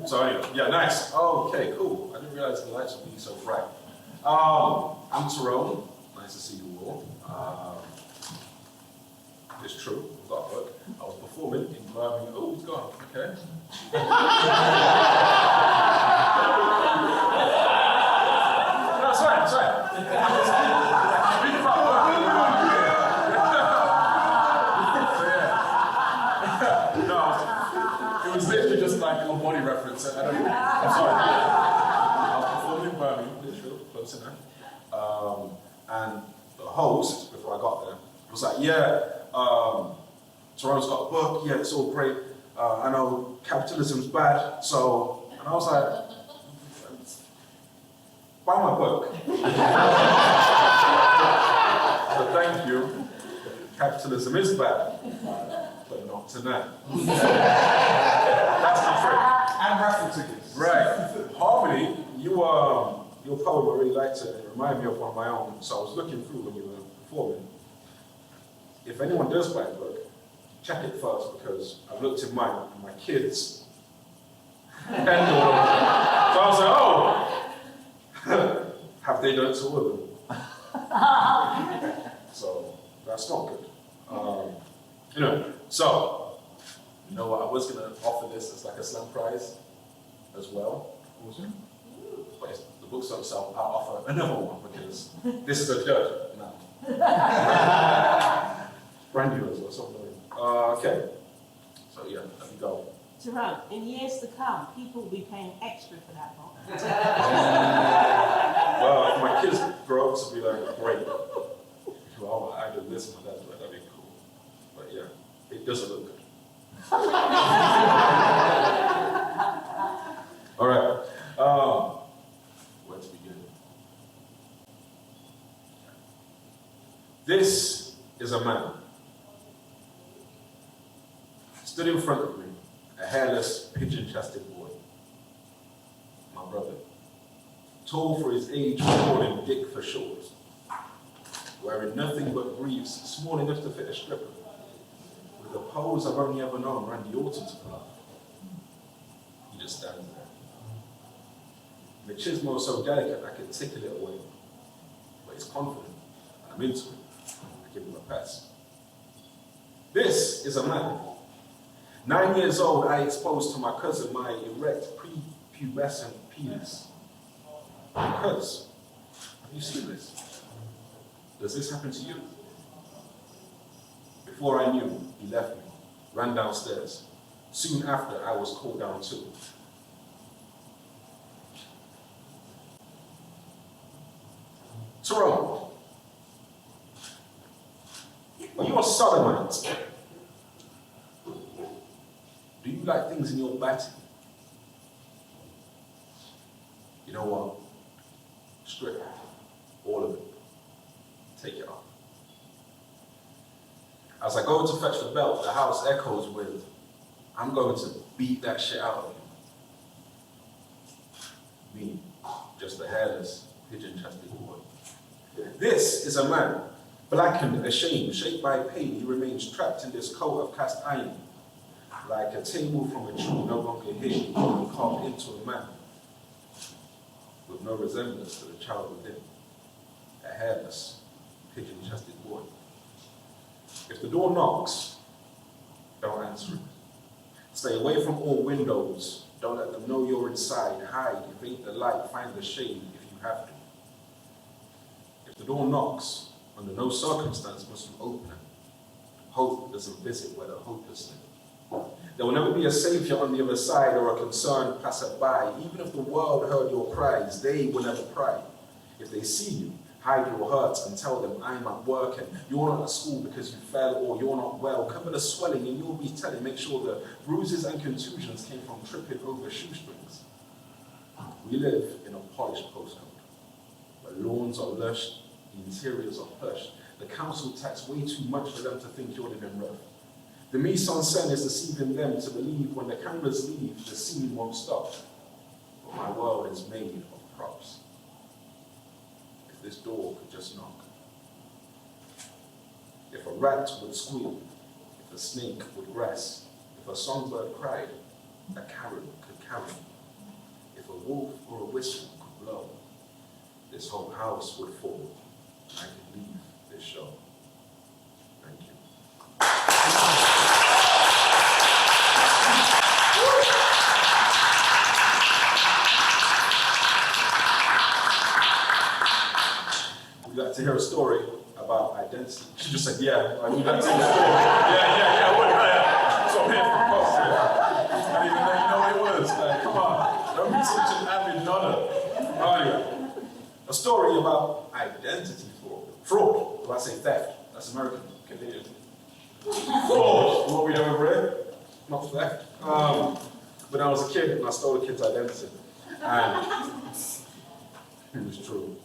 So anyway, yeah, nice. Okay, cool. I didn't realize the lights would be so bright. I'm Ty'rone. Nice to see you all. It's true. I've got a book. I was performing in Birmingham. Oh, it's gone. Okay. No, it's fine. It's fine. It was literally just like a body reference. I'm sorry. I was performing in Birmingham, literally, close enough. And the host, before I got there, was like, Ty'rone's got a book, yeah, it's all great. I know capitalism's bad, so, and I was like, buy my book. So thank you. Capitalism is bad, but not tonight. That's the trick. And raffle tickets. Right. Harmony, your poem I really liked it. It reminded me of one of my own. So I was looking through when you were performing. If anyone does buy a book, check it first, because I've looked in mine and my kids. So I was like, oh, have they done it to all of them? So that's not good. So you know what? I was gonna offer this as like a slam prize as well. Awesome. But if the books don't sell, I'll offer another one because this is a judge now. Brand new as well, something. Okay. So yeah, let me go. Ty'rone, in years to come, people will be paying extra for that book. Well, if my kids grow up to be like, great. Well, I did this, my dad's like, that'd be cool. But yeah, it doesn't look good. All right. Where to begin? This is a man. Stood in front of me, a hairless, pigeon-chested boy. My brother. Tall for his age, calling Dick for short. Wearing nothing but briefs, small enough to fit a stripper. With a pose I've only ever known Randy Orton to pull off. He just stands there. Machismo is so delicate I could tickle it away. But he's confident, and I'm into it. I give him a pass. This is a man. 9 years old, I exposed to my cousin my erect prepubescent penis. Because, have you seen this? Does this happen to you? Before I knew, he left me, ran downstairs. Soon after, I was called down too. Ty'rone, are you a sodomite? Do you like things in your body? You know what? Strip it. All of it. Take it off. As I go to fetch the belt, the house echoes with, I'm going to beat that shit out of you. Me, just a hairless, pigeon-chested boy. This is a man, blackened, ashamed, shaped by pain. He remains trapped in this coat of cast iron. Like a table from a tree no longer hidden, carved into a man. With no resemblance to the child within. A hairless, pigeon-chested boy. If the door knocks, don't answer it. Stay away from all windows. Don't let them know you're inside. Hide, evade the light, find the shade if you have to. If the door knocks, under no circumstance must you open it. Hope doesn't visit where the hopeless live. There will never be a savior on the other side or a concerned passerby. Even if the world heard your cries, they will never pry. If they see you, hide your hurts and tell them I'm at work and you're not at school because you fell or you're not well. Cover the swelling and you'll be telling, make sure the bruises and contusions came from tripping over shoestrings. We live in a polished postcode, where lawns are lush, the interiors are plush. The council tax way too much for them to think you're living rough. The mise-en-scène is deceiving them to believe when the cameras leave, the scene won't stop. But my world is made of props. If this door could just knock. If a rat would squeal, if a snake would grass, if a songbird cried, a carol could carry, if a wolf or a whistle could blow, this whole house would fall. I could leave this show. Thank you. Would you like to hear a story about identity? She just said, yeah. I would like to hear a story. Yeah. What? That's what I'm here for. I didn't even know what it was. Like, come on. Don't be such an avid nodder. Anyway, a story about identity fraud. If I say theft, that's American. Canadian. Fraud. What we have over here? Not theft. When I was a kid, I stole a kid's identity. And it was true.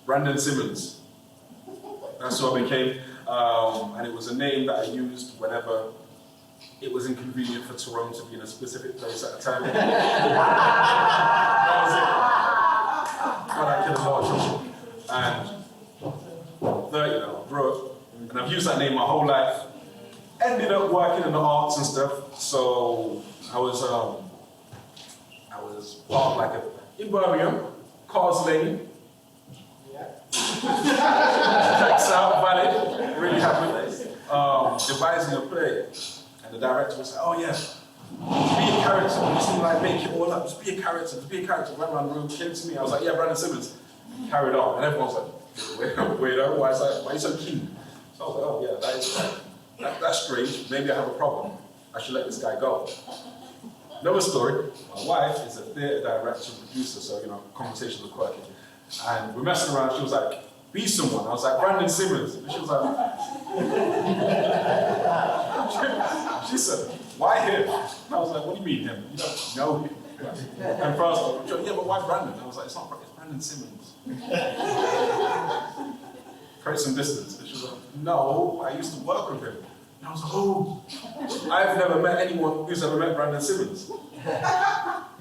Brandon Simmons. That's who I became. And it was a name that I used whenever it was inconvenient for Ty'rone to be in a specific place at a time. That was it. But I kid a lot of trouble. And I'm 30 now, I grew up, and I've used that name my whole life. Ended up working in the arts and stuff, so I was part of like in Birmingham, Cars Lane. Checks out, valid, really happy. Devising a play, and the director was like, oh yeah, just be a character, just like make it all up, just be a character, Ran around the room, came to me, I was like, yeah, Brandon Simmons. Carried on, and everyone was like, weirdo, why are you so keen? So I was like, oh yeah, that's strange, maybe I have a problem. I should let this guy go. Another story, my wife is a theatre director and producer, so conversations were quirky. And we're messing around, she was like, be someone. I was like, Brandon Simmons. And she was like, she said, why him? And I was like, what do you mean him? You don't know him. And first, yeah, but why Brandon? I was like, it's Brandon Simmons. Create some distance. And she was like, no, I used to work with him. And I was like, oh, I've never met anyone who's ever met Brandon Simmons.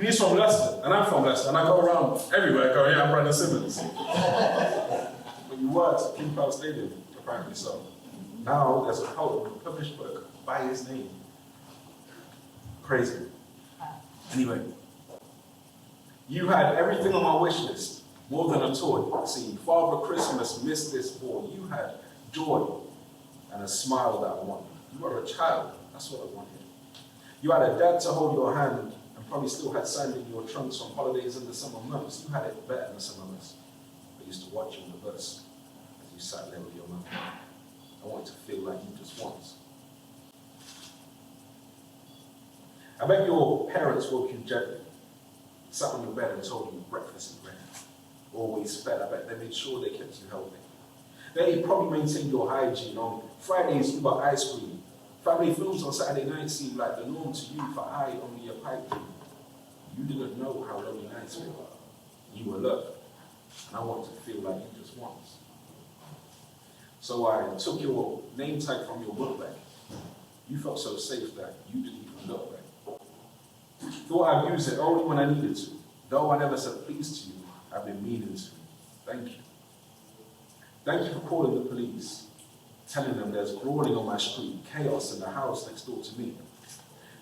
He's from Leicester, and I'm from Leicester, and I go around everywhere going, yeah, I'm Brandon Simmons. But you worked at King Power Stadium, apparently so. Now there's a poem, a published book by his name. Crazy. Anyway, you had everything on my wish list, more than a toy. See, Father Christmas missed this ball. You had joy and a smile that I wanted. You were a child, that's what I wanted. You had a dad to hold your hand and probably still had sand in your trunks on holidays in the summer months. You had it better than some of us. I used to watch you in the bus as you sat there with your mum. I wanted to feel like you just once. I bet your parents woke you gently, sat on your bed and told you breakfast is ready. Always fed. I bet they made sure they kept you healthy. They probably maintained your hygiene. On Fridays, you got ice cream. Family films on Saturday night seemed like the norm to you, for I only a pipe dream. You didn't know how lonely nights were. You were loved, and I wanted to feel like you just once. So I took your name tag from your book bag. You felt so safe that you didn't even look back. Thought I'd use it only when I needed to. Though I never said please to you, I've been meaning to. Thank you. Thank you for calling the police, telling them there's brawling on my street, chaos in the house next door to me.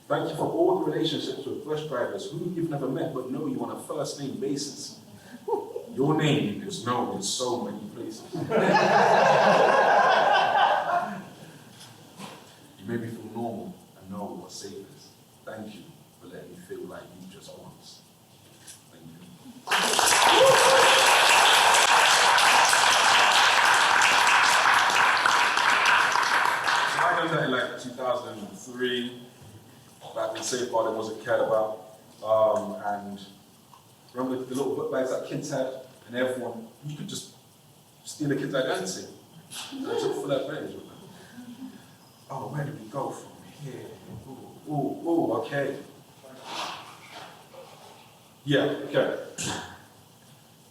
Thank you for all the relationships with bus drivers who you've never met but know you on a first name basis. Your name is known in so many places. You made me feel normal and know what safe is. Thank you for letting me feel like you just once. Thank you. I done that in like 2003, back when safeguarding wasn't cared about. And remember the little book bags that kids had, and everyone, you could just steal a kid's identity. And I took full advantage of that. Oh, where do we go from here? Ooh, okay. Yeah, okay.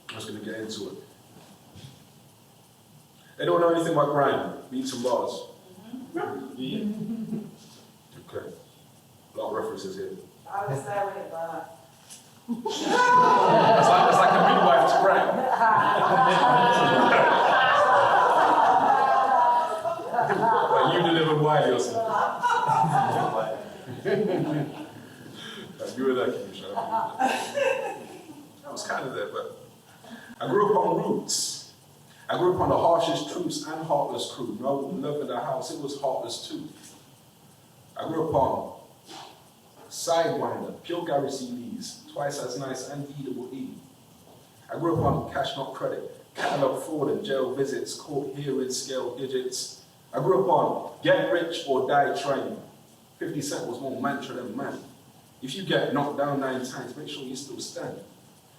I'm just gonna get into it. Anyone know anything about grime? Beat some bars. Yeah. Okay. A lot of references here. I was there with it, but It's like a midwife to grime. Like you delivered Wiley or something. You were there, Keisha. I was kind of there, but I grew up on roots. I grew up on the harshest truths and heartless crew. No love in the house, it was heartless too. I grew up on Sidewinder, pure Gary C. Lee's, twice as nice and eatable E. I grew up on cash not credit, catalog fraud and jail visits, court hearings, scale digits. I grew up on get rich or die trying. 50 Cent was more mantra than man. If you get knocked down 9 times, make sure you still stand.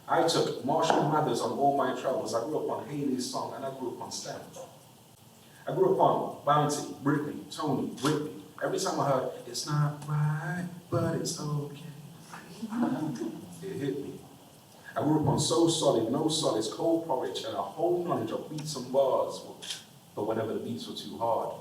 I took Marshall Mathers on all my travels. I grew up on Haley's song and I grew up on Stan. I grew up on Bounty, Britney, Tony, Whitney. Every time I heard, it's not right, but it's okay. It hit me. I grew up on So Solid, No Solids, Cold Porridge, and a whole knowledge of beats and bars, but whenever the beats were too hard.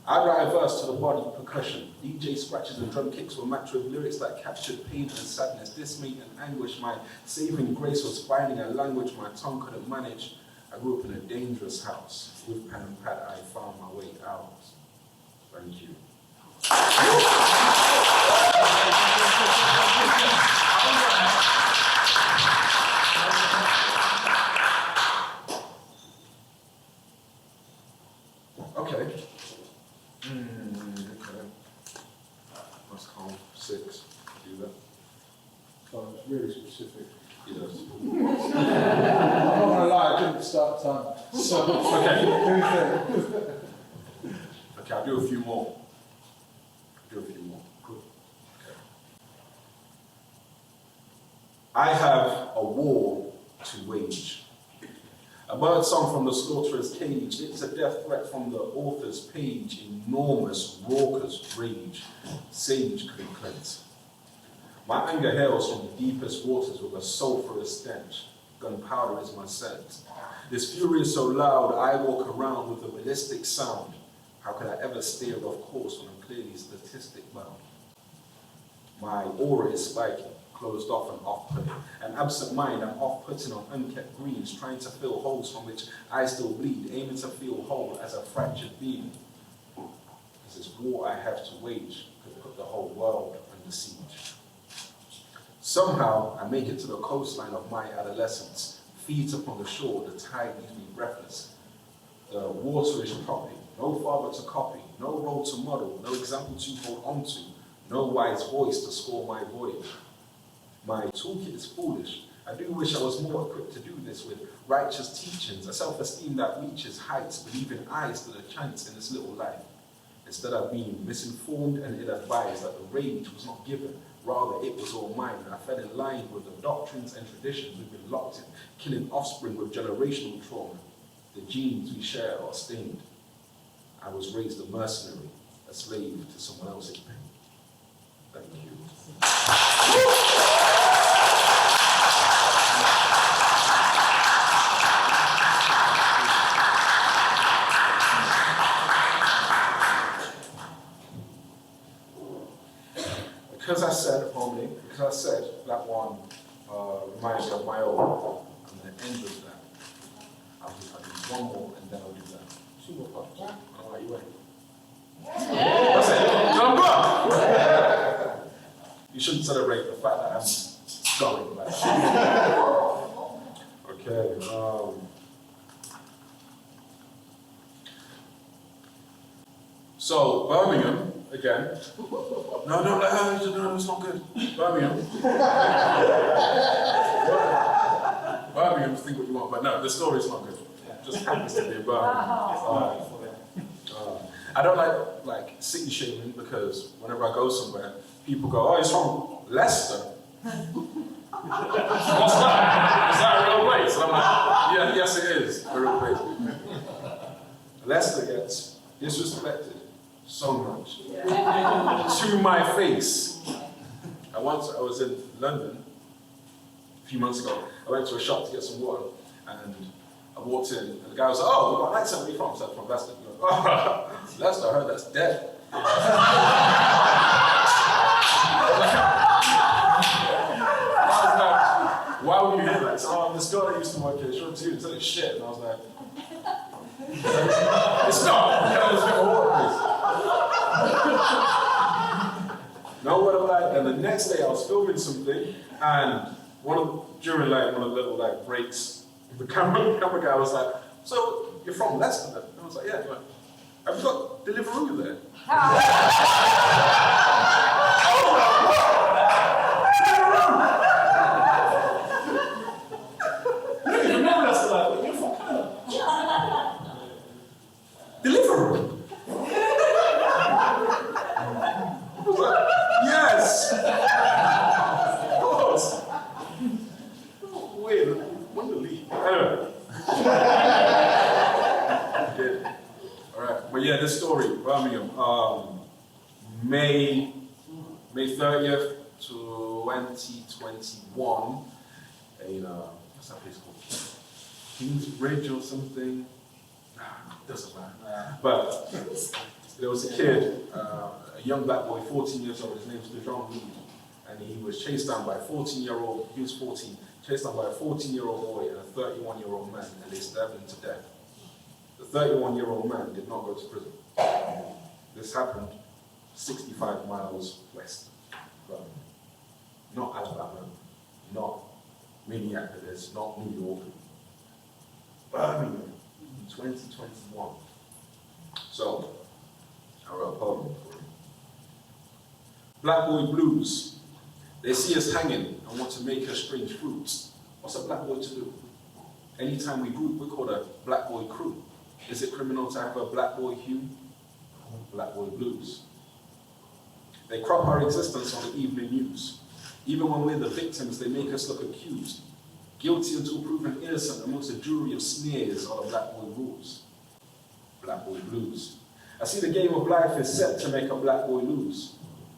I write a verse to the body percussion. DJ scratches and drum kicks were matched with lyrics that captured pain and sadness, dismay and anguish. My saving grace was finding a language my tongue couldn't manage. I grew up in a dangerous house. With pen and pad, I found my way out. Thank you. Okay. Okay. Must call 6. Do that. Oh, it's really specific. He does. I'm not gonna lie, I didn't start time. So, Okay. who's Okay, I'll do a few more. Good. Okay. I have a war to wage. A bird song from the slaughterer's cage. It's a death threat from the author's page. Enormous, raucous rage. Sage couldn't cleanse. My anger hails from the deepest waters with a sulphurous stench. Gunpowder is my scent. This fury is so loud, I walk around with a ballistic sound. How could I ever steer off course when I'm clearly statistic bound? My aura is spiky, closed off and off-putting. An absent mind, I'm off-putting on unkept greens, trying to fill holes from which I still bleed, aiming to feel whole as a fractured being. This is war I have to wage, could put the whole world under siege. Somehow, I make it to the coastline of my adolescence, feet upon the shore, the tide leaves me breathless. The water is choppy, no father to copy, no role to model, no example to hold on to, no wise voice to score my voyage. My toolkit is foolish. I do wish I was more equipped to do this with righteous teachings, a self-esteem that reaches heights, believing I stood a chance in this little life. Instead of being misinformed and ill-advised that the rage was not given, rather it was all mine. I fell in line with the doctrines and traditions we've been locked in, killing offspring with generational trauma. The genes we share are stained. I was raised a mercenary, a slave to someone else's pain. Thank you. Because I said that one reminds me of my own, I'm going to end with that. I'll do one more and then I'll do that. 2 more parts. All right, you ready? That's it. No, I'm good. You shouldn't celebrate the fact that I'm going back. Okay. So, Birmingham, again. No, it's not good. Birmingham. Birmingham, think what you want, but no, the story's not good. It just happens to be in Birmingham. I don't like city shaming because whenever I go somewhere, people go, oh, he's from Leicester. What's that? Is that a real place? And I'm like, yeah, yes it is a real place. Leicester gets disrespected so much. To my face. I was in London a few months ago. I went to a shop to get some water and I walked in and the guy was like, oh, what accent are you from? I said, from Leicester. He goes, oh, Leicester, I heard that's dead. I was like, why would you hear that? So, this girl that used to work here, she went to tell it shit. And I was like, it's not. No word of lie Then the next day I was filming something, and during one of the little like breaks, the camera guy was like, "So you're from Leicester then?" And I was like, "Yeah." He went, "Have you got Deliveroo there?" Deliveroo? I was like, yes! Of course! Wait, when the leave? Anyway. Alright, but yeah, this story, Birmingham, May 30th, 2021, in, what's that place called? Kingsbridge or something? Doesn't matter. But there was a kid, a young black boy, 14 years old, his name's Ty'rone Haughton, and he was chased down by a 14-year-old, he was 14, chased down by a 14-year-old boy and a 31-year-old man, and they stabbed him to death. The 31-year-old man did not go to prison. This happened 65 miles west of Birmingham. Not Alabama, not Minneapolis, not New York, Birmingham. 2021. So, I wrote a poem for him. Black boy blues. They see us hanging and want to make us strange fruits. What's a black boy to do? Anytime we group, we're called a black boy crew. Is it criminal to have a black boy hue? Black boy blues. They crop our existence on the evening news. Even when we're the victims, they make us look accused. Guilty until proven innocent amongst a jury of sneers are the black boy rules. Black boy blues. I see the game of life is set to make a black boy lose.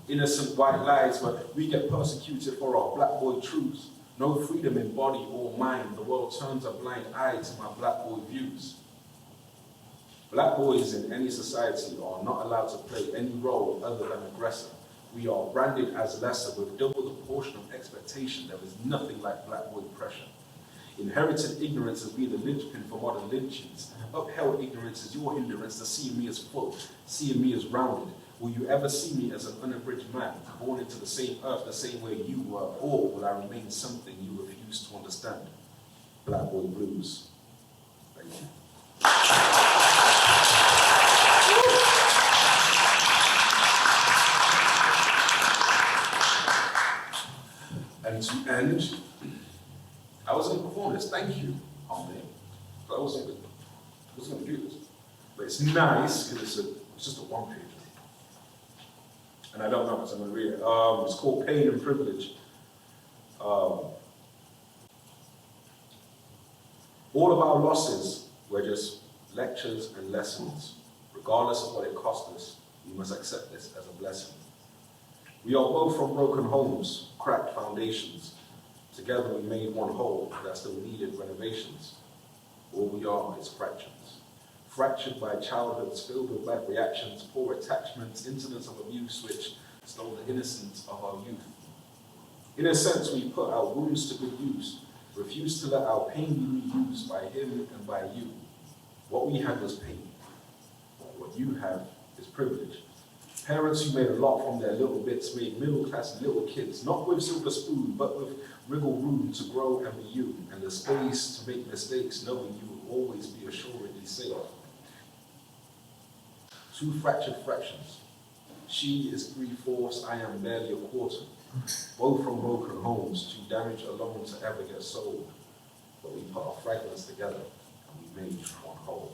Innocent white lies, but we get persecuted for our black boy truths. No freedom in body or mind. The world turns a blind eye to my black boy views. Black boys in any society are not allowed to play any role other than aggressor. We are branded as lesser with double the portion of expectation. There is nothing like black boy pressure. Inherited ignorance has been the linchpin for modern lynchings. Upheld ignorance is your hindrance to seeing me as full, seeing me as rounded. Will you ever see me as an unabridged man, born into the same earth the same way you were, or will I remain something you refuse to understand? Black boy blues. Thank you. And to end, I was going to perform this. Thank you, Harmony. I wasn't going to do this. But it's nice because it's just a one page. And I don't know, so I'm going to read it. It's called Pain and Privilege. All of our losses were just lectures and lessons. Regardless of what it cost us, we must accept this as a blessing. We are both from broken homes, cracked foundations. Together we made one whole that still needed renovations. All we are is fractions. Fractured by childhoods filled with bad reactions, poor attachments, incidents of abuse which stole the innocence of our youth. In a sense, we put our wounds to good use, refused to let our pain be reused by him and by you. What we had was pain. What you have is privilege. Parents who made a lot from their little bits made middle-class little kids, not with silver spoon, but with wriggle room to grow and be you, and the space to make mistakes, knowing you will always be assuredly safe. Two fractured fractions. She is 3/4, I am barely a quarter. Both from broken homes, too damaged alone to ever get sold. But we put our fragments together, and we made one whole.